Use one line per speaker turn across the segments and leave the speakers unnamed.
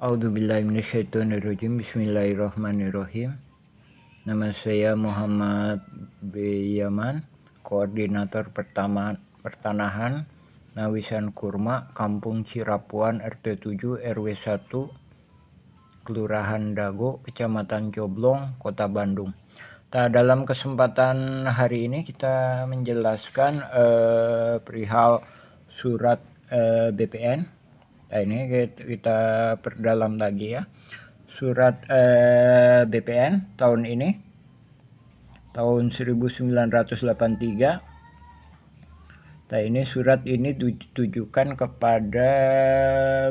A'udzubillahiminasyaitonirrajim. Bismillahirrahmanirrahim. Nama saya Muhammad B. Yaman, Koordinator Pertanahan Nawisan Kurma, Kampung Cirapuan, RT 7 RW 1, Kelurahan Dago, Kecamatan Coblong, Kota Bandung. Dalam kesempatan hari ini kita menjelaskan perihal surat BPN. Nah, ini kita perdalam lagi ya. Surat BPN tahun ini, tahun 1983. Nah, ini surat ini ditujukan kepada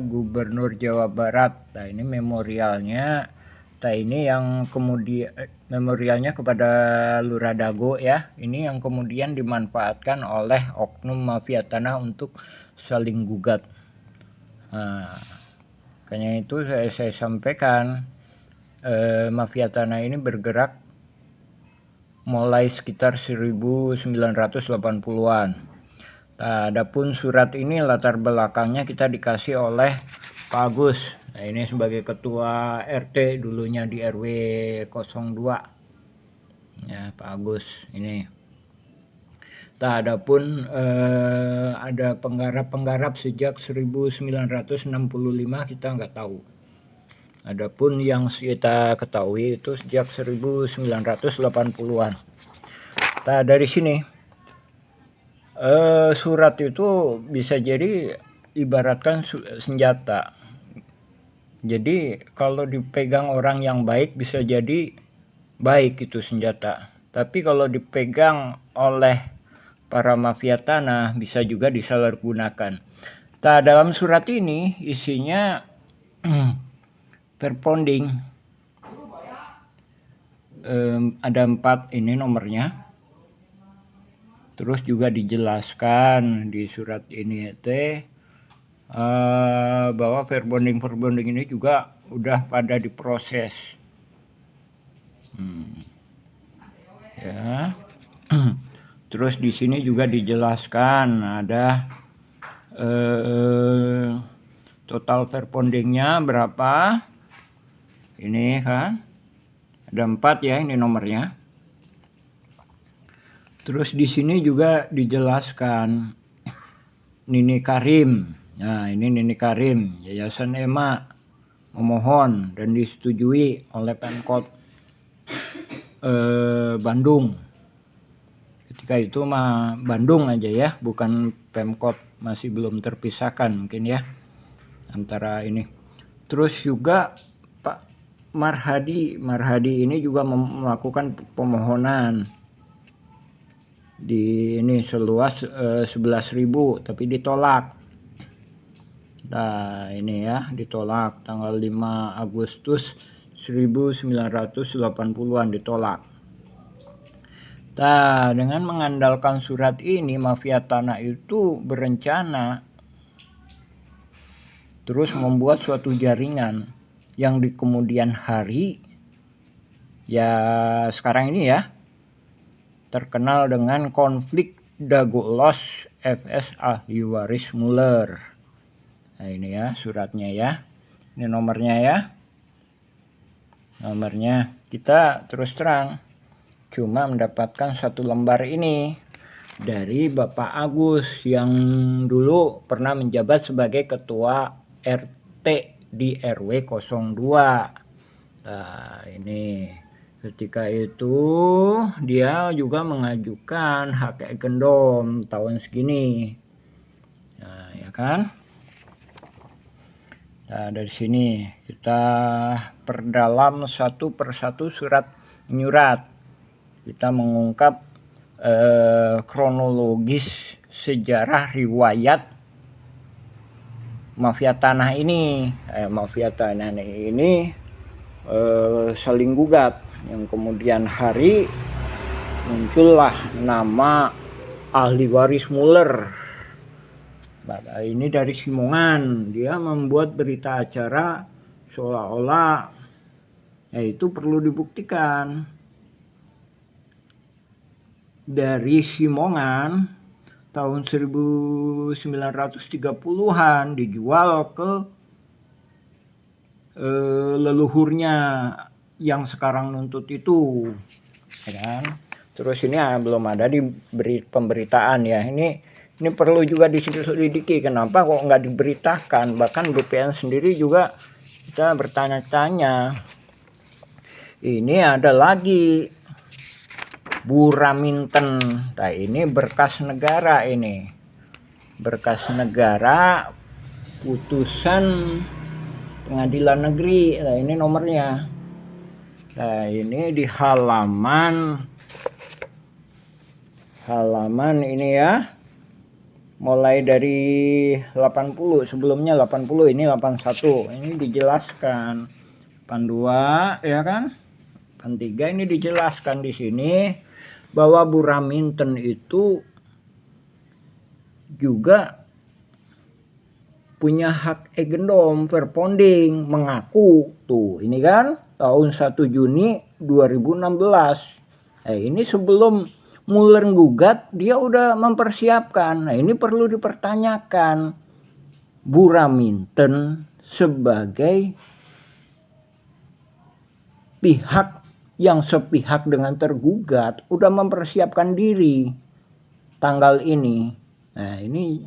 Gubernur Jawa Barat. Nah, ini memorialnya. Nah, ini yang kemudian memorialnya kepada Lurah Dago ya. Ini yang kemudian dimanfaatkan oleh oknum mafia tanah untuk saling gugat. Nah, makanya itu saya sampaikan mafia tanah ini bergerak mulai sekitar 1980-an. Nah, adapun surat ini latar belakangnya kita dikasih oleh Pak Agus. Nah, ini sebagai ketua RT dulunya di RW 02. Ya, Pak Agus ini. Nah, adapun ada penggarap sejak 1965 kita nggak tahu. Adapun yang kita ketahui itu sejak 1980-an. Nah, dari sini surat itu bisa jadi ibaratkan senjata. Jadi kalau dipegang orang yang baik bisa jadi baik itu senjata. Tapi kalau dipegang oleh para mafia tanah bisa juga disalahgunakan. Nah, dalam surat ini isinya perponding ada 4 ini nomornya. Terus juga dijelaskan di surat ini bahwa verbonding ini juga udah pada diproses. Ya. Terus di sini juga dijelaskan ada total verbondingnya berapa. Ini kan ada 4 ya, ini nomornya. Terus di sini juga dijelaskan Nini Karim. Nah, ini Nini Karim, Yayasan EMA memohon dan disetujui oleh Pemkot Bandung. Ketika itu mah Bandung aja ya, bukan Pemkot, masih belum terpisahkan mungkin ya antara ini. Terus juga Pak Marhadi ini juga melakukan pemohonan di ini seluas 11.000 tapi ditolak. Nah, ini ya ditolak tanggal 5 Agustus 1980-an ditolak. Nah, dengan mengandalkan surat ini, mafia tanah itu berencana terus membuat suatu jaringan yang di kemudian hari, ya sekarang ini ya, terkenal dengan konflik Dago Los FS Ahli Waris Muller. Nah, ini ya suratnya ya. Ini nomornya ya. Nomornya kita terus terang cuma mendapatkan 1 lembar ini dari Bapak Agus yang dulu pernah menjabat sebagai ketua RT di RW 02. Nah, ini ketika itu dia juga mengajukan hak gendom tahun segini. Nah, ya kan? Nah, dari sini kita perdalam satu persatu surat menyurat. Kita mengungkap kronologis sejarah riwayat mafia tanah ini. Mafia tanah ini saling gugat, yang kemudian hari muncullah nama Ahli Waris Muller. Nah, ini dari Simongan, dia membuat berita acara seolah-olah itu perlu dibuktikan. Dari Simongan tahun 1930-an dijual ke leluhurnya yang sekarang nuntut itu, ya kan? Terus ini belum ada di pemberitaan ya. Ini perlu juga diselidiki, kenapa kok nggak diberitakan. Bahkan BPN sendiri juga kita bertanya-tanya. Ini ada lagi Buraminten. Nah, ini berkas negara ini. Berkas negara putusan pengadilan negeri. Nah, ini nomornya. Nah, ini di halaman ini ya. Mulai dari 80, sebelumnya 80, ini 81. Ini dijelaskan. 82 ya kan? 83 ini dijelaskan di sini bahwa Buraminten itu juga punya hak agendom verponding, mengaku tuh ini kan tahun 1 Juni 2016. Ini sebelum Mueller gugat dia udah mempersiapkan. Nah, ini perlu dipertanyakan. Buraminten sebagai pihak yang sepihak dengan tergugat udah mempersiapkan diri tanggal ini. Nah, ini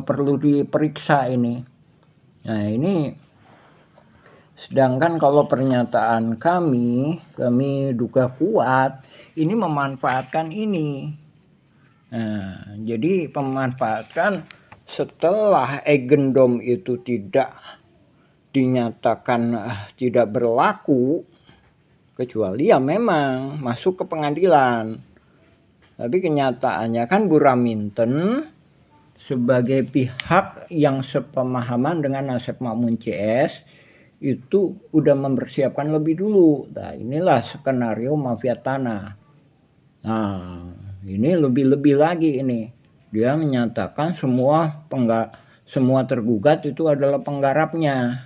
perlu diperiksa ini. Nah, ini sedangkan kalau pernyataan kami duga kuat ini memanfaatkan ini. Nah, jadi memanfaatkan setelah agendom itu tidak dinyatakan tidak berlaku, kecuali ya memang masuk ke pengadilan. Tapi kenyataannya kan Buraminten sebagai pihak yang sepemahaman dengan Asep Makmun CS itu udah mempersiapkan lebih dulu. Nah, inilah skenario mafia tanah. Nah, ini lebih-lebih lagi ini. Dia menyatakan semua tergugat itu adalah penggarapnya.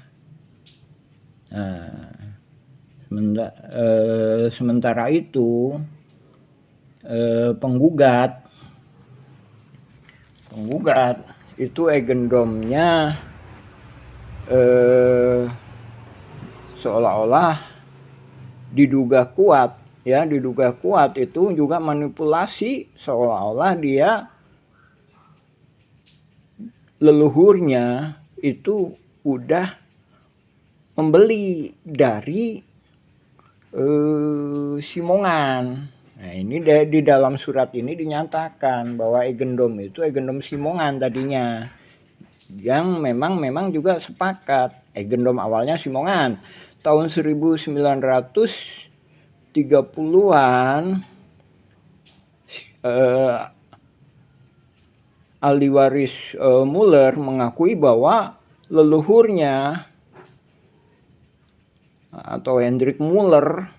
Nah, sementara itu penggugat itu agendomnya seolah-olah diduga kuat ya, diduga kuat itu juga manipulasi, seolah-olah dia leluhurnya itu udah membeli dari Simongan. Nah, ini di dalam surat ini dinyatakan bahwa agendom itu agendom Simongan tadinya, yang memang juga sepakat. Agendom awalnya Simongan tahun 1930-an. Ahli waris Mueller mengakui bahwa leluhurnya atau Hendrik Mueller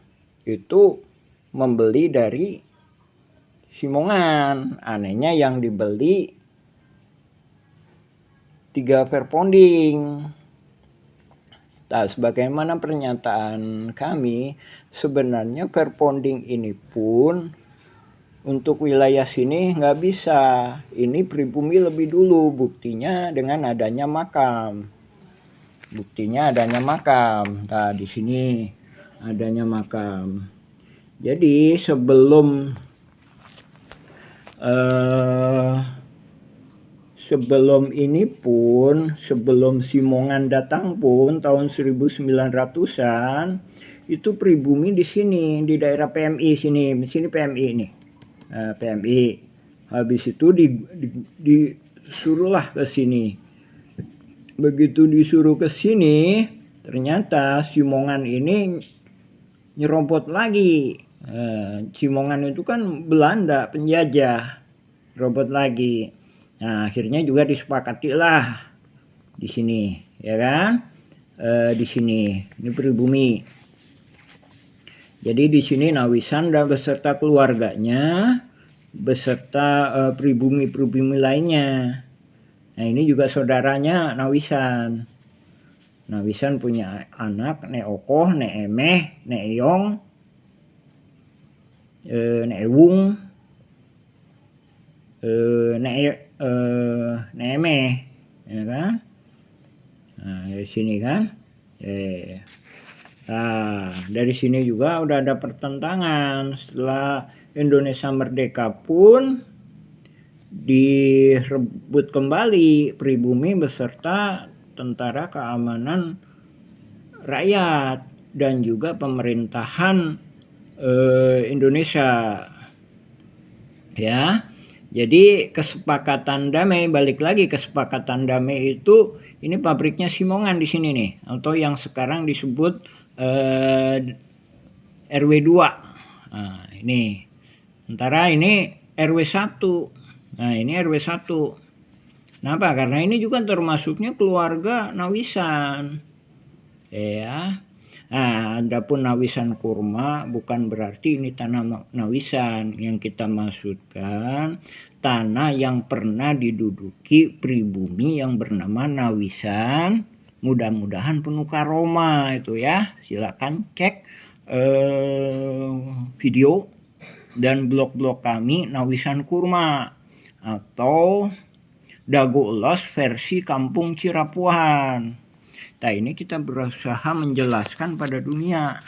itu membeli dari Simongan. Anehnya yang dibeli 3 verponding. Nah, sebagaimana pernyataan kami, sebenarnya verponding ini pun untuk wilayah sini nggak bisa. Ini pribumi lebih dulu. Buktinya dengan adanya makam. Nah, di sini adanya makam. Jadi sebelum ini pun, sebelum Simongan datang pun tahun 1900-an itu pribumi di sini, di daerah PMI sini PMI ini. PMI. Habis itu disuruhlah ke sini. Begitu disuruh ke sini, ternyata Simongan ini nyerobot lagi. Simongan itu kan Belanda penjajah, robot lagi. Nah, akhirnya juga disepakati lah di sini, ya kan? Di sini, ini pribumi. Jadi di sini Nawisan dan beserta keluarganya, beserta pribumi lainnya. Nah, ini juga saudaranya Nawisan. Nawisan punya anak, Nek Okoh, Nek Emeh, Nek Eyong, Nek Ewung, Nek Emeh, ya kan? Nah, dari sini kan. Nah, dari sini juga udah ada pertentangan. Setelah Indonesia merdeka pun direbut kembali pribumi beserta tentara keamanan rakyat dan juga pemerintahan Indonesia. Ya, jadi kesepakatan damai, balik lagi kesepakatan damai itu, ini pabriknya Simongan di sini nih, atau yang sekarang disebut RW 2. Nah, ini. Sementara ini RW 1. Nah, ini RW 1. Kenapa? Karena ini juga termasuknya keluarga Nawisan. Ya. Nah, adapun Nawisan Kurma bukan berarti ini tanah Nawisan. Yang kita maksudkan tanah yang pernah diduduki pribumi yang bernama Nawisan. Mudah-mudahan penuh karoma itu ya. Silakan cek video dan blog-blog kami Nawisan Kurma atau Dago Ulos versi Kampung Cirapuan. Nah, ini kita berusaha menjelaskan pada dunia.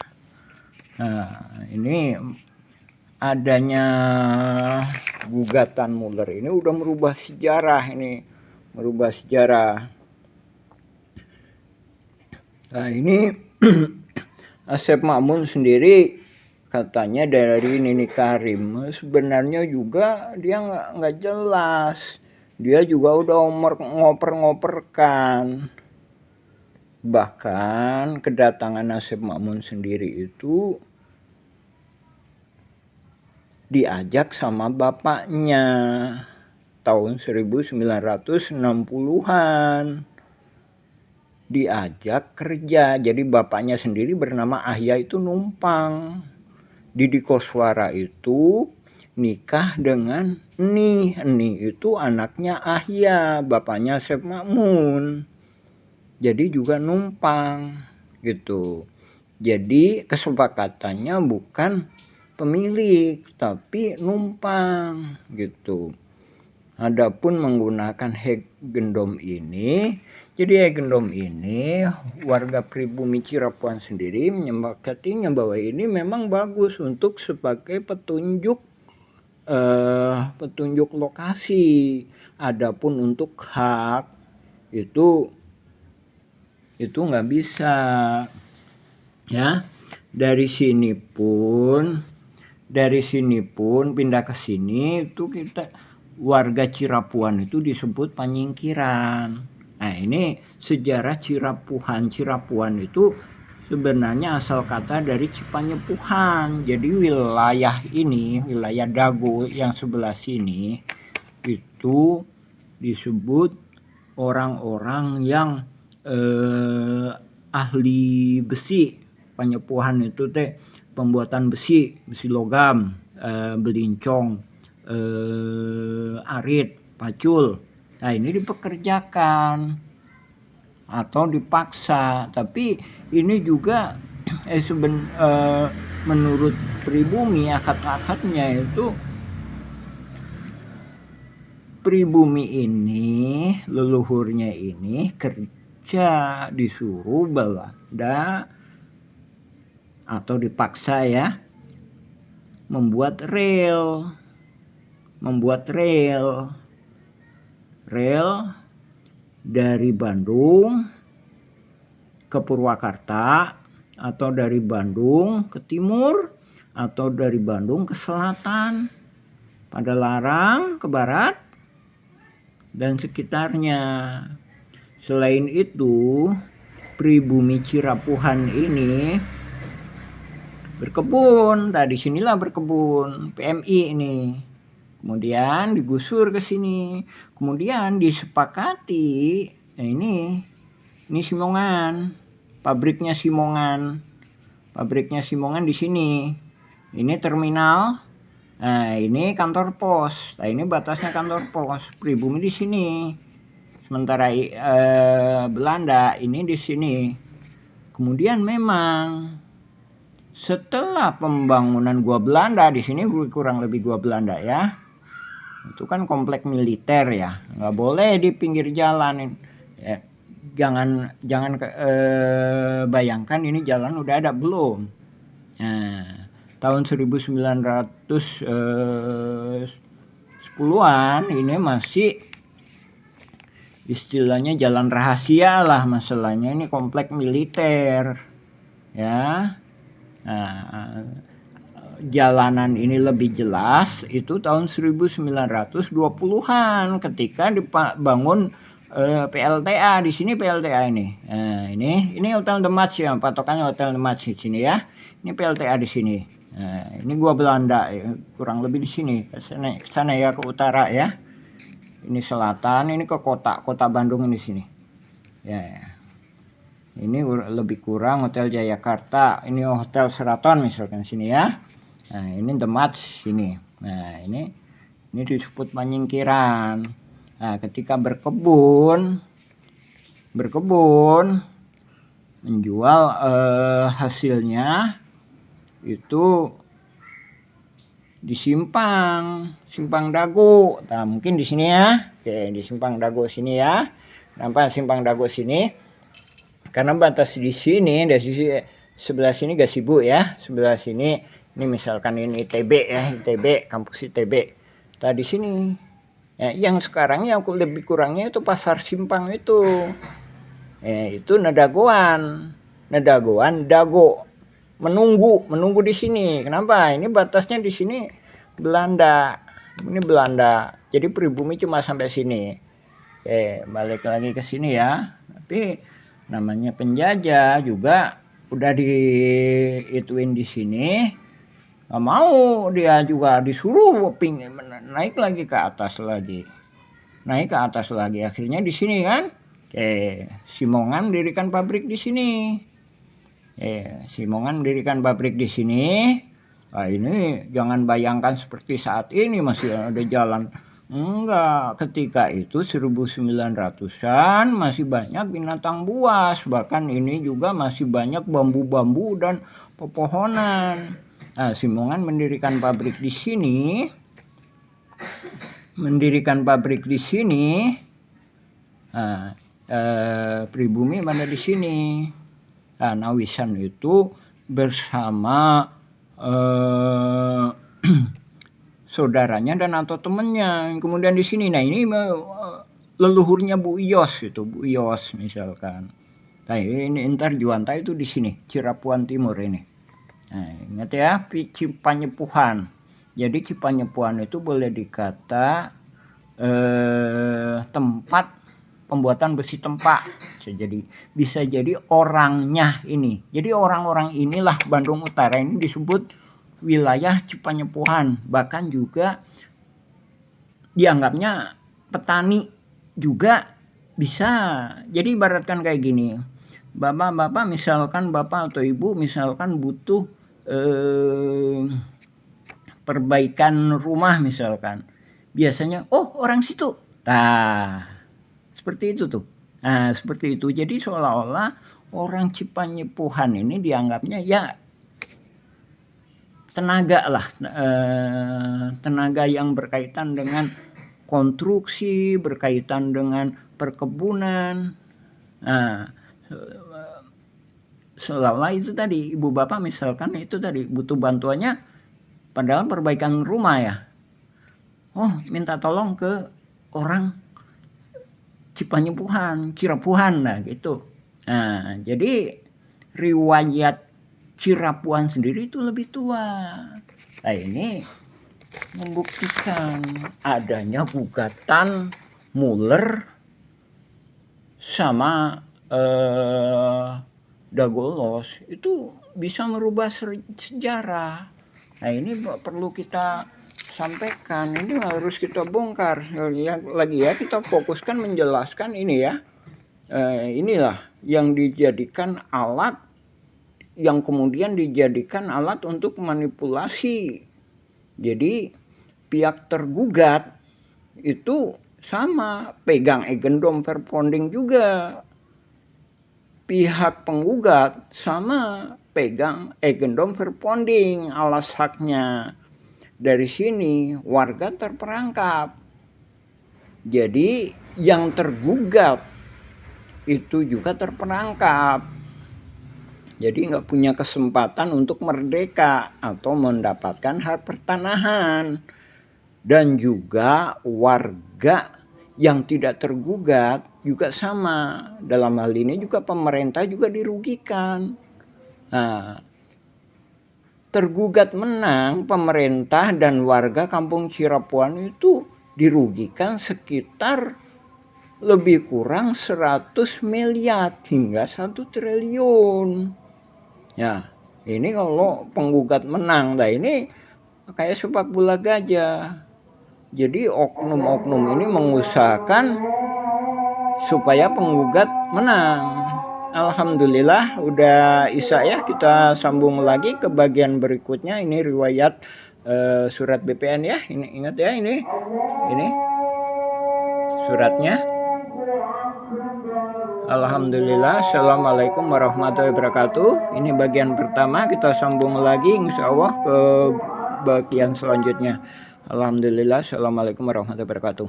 Nah, ini adanya gugatan Muller ini udah merubah sejarah ini, merubah sejarah. Nah, ini Asep Makmun sendiri katanya dari Nini Karim, sebenarnya juga dia nggak jelas. Dia juga udah ngoper-ngoperkan. Bahkan kedatangan Asep Makmun sendiri itu diajak sama bapaknya tahun 1960-an. Diajak kerja. Jadi bapaknya sendiri bernama Ahya itu numpang. Didi Koswara itu nikah dengan Eni. Eni itu anaknya Ahya, bapaknya Asep Makmun. Jadi juga numpang gitu. Jadi kesepakatannya bukan pemilik tapi numpang gitu. Adapun menggunakan hak gendom ini, jadi hak gendom ini warga pribumi Cirapuan sendiri menyepakatinya bahwa ini memang bagus untuk sebagai petunjuk petunjuk lokasi. Adapun untuk hak itu nggak bisa ya. Dari sini pun pindah ke sini itu kita warga Cirapuan itu disebut panyingkiran. Nah, ini sejarah Cirapuan itu sebenarnya asal kata dari Cipanyepuhan. Jadi wilayah ini, wilayah Dago yang sebelah sini itu disebut orang-orang yang ahli besi. Panyepuhan itu teh pembuatan besi logam, belincong, arit, pacul. Nah, ini dipekerjakan atau dipaksa. Tapi ini juga menurut pribumi akad-akadnya itu pribumi ini, leluhurnya ini kerja disuruh Belanda atau dipaksa ya membuat rel dari Bandung ke Purwakarta atau dari Bandung ke timur atau dari Bandung ke selatan, Padalarang ke barat dan sekitarnya. Selain itu, pribumi Cirapuhan ini berkebun. Nah, disinilah berkebun PMI ini. Kemudian digusur ke sini. Kemudian disepakati. Nah, ini Simongan. Pabriknya Simongan. Pabriknya Simongan di sini. Ini terminal. Nah, ini kantor pos. Nah, ini batasnya kantor pos. Pribumi di sini. Sementara Belanda ini di sini. Kemudian memang setelah pembangunan gua Belanda di sini kurang lebih gua Belanda ya. Itu kan komplek militer ya. Nggak boleh di pinggir jalan. Ya, jangan bayangkan ini jalan udah ada belum? Nah, tahun 1910-an ini masih istilahnya jalan rahasia lah, masalahnya ini komplek militer ya. Nah, jalanan ini lebih jelas itu tahun 1920-an ketika dibangun PLTA di sini. PLTA ini. Nah, ini Hotel The Match ya, patokannya Hotel The Match di sini ya. Ini PLTA di sini. Nah, ini gua Belanda ya, kurang lebih di sini. Ke sana ya, ke utara ya. Ini selatan, ini ke kota Bandung di sini. Ya. Ini lebih kurang Hotel Jayakarta, ini Hotel Sheraton misalkan sini ya. Nah, ini The Match sini. Nah, ini disebut penyingkiran. Nah, ketika berkebun menjual hasilnya itu di simpang Dago. Nah, mungkin di sini ya. Oke, di simpang Dago sini ya. Nampak simpang Dago sini? Karena batas di sini, dari sisi sebelah sini Gasibu ya, sebelah sini ini misalkan ini ITB ya, ITB, kampus ITB. Tadi sini, ya, yang sekarang yang lebih kurangnya itu pasar simpang itu, itu Nadagoan, Dago, menunggu di sini. Kenapa? Ini batasnya di sini Belanda, ini Belanda. Jadi pribumi cuma sampai sini. Balik lagi ke sini ya, tapi namanya penjajah juga udah diituin di sini, nggak mau, dia juga disuruh pingin naik lagi ke atas lagi, akhirnya di sini kan Simongan mendirikan pabrik di sini. Nah, ini jangan bayangkan seperti saat ini masih ada jalan. Enggak, ketika itu 1900-an masih banyak binatang buas, bahkan ini juga masih banyak bambu-bambu dan pepohonan. Nah, Simongan mendirikan pabrik di sini. Nah, pribumi mana di sini. Nah, Nawisan itu bersama saudaranya dan atau temennya. Kemudian di sini, nah ini leluhurnya Bu Iyos itu, Bu Iyos misalkan. Nah, ini Intar Juwanta itu di sini, Cirapuan Timur ini. Nah, ingat ya, Cipanyepuhan. Jadi Cipanyepuhan itu boleh dikata tempat pembuatan besi tempa. Bisa jadi orangnya ini. Jadi orang-orang inilah Bandung Utara ini disebut wilayah Cipanyepuhan, bahkan juga dianggapnya petani juga bisa. Jadi ibaratkan kayak gini, bapak misalkan, bapak atau ibu misalkan butuh perbaikan rumah misalkan, biasanya orang situ. Nah, seperti itu tuh. Nah, seperti itu. Jadi seolah-olah orang Cipanyepuhan ini dianggapnya ya tenaga lah, tenaga yang berkaitan dengan konstruksi, berkaitan dengan perkebunan. Nah, seolah-olah itu tadi ibu bapak misalkan itu tadi butuh bantuannya padahal perbaikan rumah ya. Minta tolong ke orang Cipanyepuhan, Cirapuhan lah gitu. Nah, jadi riwayat Cirapuan sendiri itu lebih tua. Nah, ini membuktikan adanya gugatan Muller sama Dagolos itu bisa merubah sejarah. Nah, ini perlu kita sampaikan, ini harus kita bongkar. Lagi ya, kita fokuskan menjelaskan ini ya. Inilah yang dijadikan alat, yang kemudian dijadikan alat untuk manipulasi. Jadi pihak tergugat itu sama pegang Eigendom Verponding juga. Pihak penggugat sama pegang Eigendom Verponding, alas haknya. Dari sini warga terperangkap. Jadi yang tergugat itu juga terperangkap. Jadi nggak punya kesempatan untuk merdeka atau mendapatkan hak pertanahan. Dan juga warga yang tidak tergugat juga sama. Dalam hal ini juga pemerintah juga dirugikan. Nah, tergugat menang, pemerintah dan warga Kampung Cirapuan itu dirugikan sekitar lebih kurang 100 miliar hingga 1 triliun. Ya, ini kalau penggugat menang. Nah, ini kayak sepak bola gajah. Jadi oknum-oknum ini mengusahakan supaya penggugat menang. Alhamdulillah udah Isya ya, kita sambung lagi ke bagian berikutnya. Ini riwayat surat BPN ya. Ini ingat ya, ini suratnya. Alhamdulillah. Assalamualaikum warahmatullahi wabarakatuh. Ini bagian pertama, kita sambung lagi insya Allah ke bagian selanjutnya. Alhamdulillah. Assalamualaikum warahmatullahi wabarakatuh.